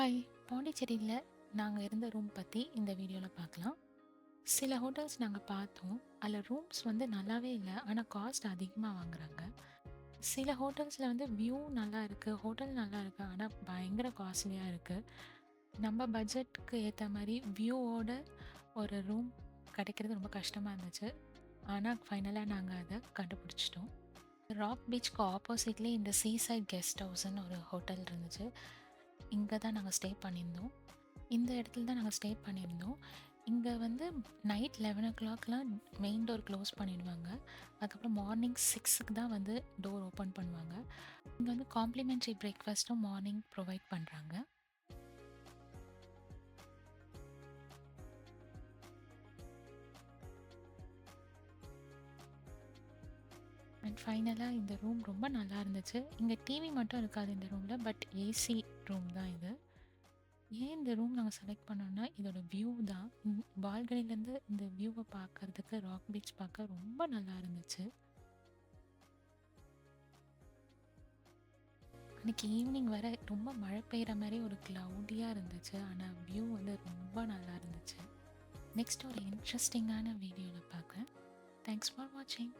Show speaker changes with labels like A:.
A: Hi! பாண்டிச்சேரியில நாங்க இருந்த ரூம் பத்தி இந்த வீடியோல பார்க்கலாம். சில ஹோட்டல்ஸ் நாங்க பார்த்தோம். அதுல ரூம்ஸ் வந்து நல்லாவே இல்ல. ஆனா காஸ்ட் அதிகமா வாங்குறாங்க. சில ஹோட்டல்ஸ்ல வந்து வியூ நல்லா இருக்கு, ஹோட்டல் நல்லா இருக்கு. ஆனா பயங்கர காஸ்ட்லியா இருக்கு. நம்ம பட்ஜெட்க்கு ஏத்த மாரி வியூவோட ஒரு ரூம் கிடைக்கிறது ரொம்ப கஷ்டமா இருந்துச்சு. ஆனா ஃபைனலா நாங்க அத கண்டுபிடிச்சுட்டோம். ராக் பீச்க்கு ஆப்போசிட்லயே இந்த சீசைட் கெஸ்ட் ஹவுஸ்ன்னு ஒரு ஹோட்டல் இருந்துச்சு. இங்க தான் நாங்க ஸ்டே பண்ணியிருந்தோம். இந்த இடத்துல தான் நாங்க ஸ்டே பண்ணியிருந்தோம். இங்க வந்து நைட் 11:00லாம் மெயின் டோர் க்ளோஸ் பண்ணிடுவாங்க. அதுக்கப்புறம் மார்னிங் 6க்கு தான் வந்து டோர் ஓப்பன் பண்ணுவாங்க. இங்க வந்து காம்ப்ளிமென்டரி பிரேக்ஃபாஸ்ட்டும் மார்னிங் ப்ரொவைட் பண்றாங்க. அண்ட் ஃபைனலா இந்த ரூம் ரொம்ப நல்லா இருந்துச்சு. இங்க டிவி மட்டும் இருக்காது இந்த ரூம்ல. பட் ஏசி ரூம் தான் இது. ஏன் இந்த ரூம் நாங்க செலக்ட் பண்ணோம்னா, இதோட வியூ தான். பால்கனிலேருந்து இந்த வியூவ பார்க்கறதுக்கு ராக் பீச் பார்க்க ரொம்ப நல்லா இருந்துச்சு. அன்னைக்கு ஈவினிங் வர ரொம்ப மழை பெய்கிற மாதிரி ஒரு க்ளவுடியா இருந்துச்சு. ஆனா வியூ வந்து ரொம்ப நல்லா இருந்துச்சு. நெக்ஸ்ட் ஒரு இன்ட்ரெஸ்டிங்கான வீடியோல பார்க்குறேன். தேங்க்ஸ் ஃபார் வாட்சிங்.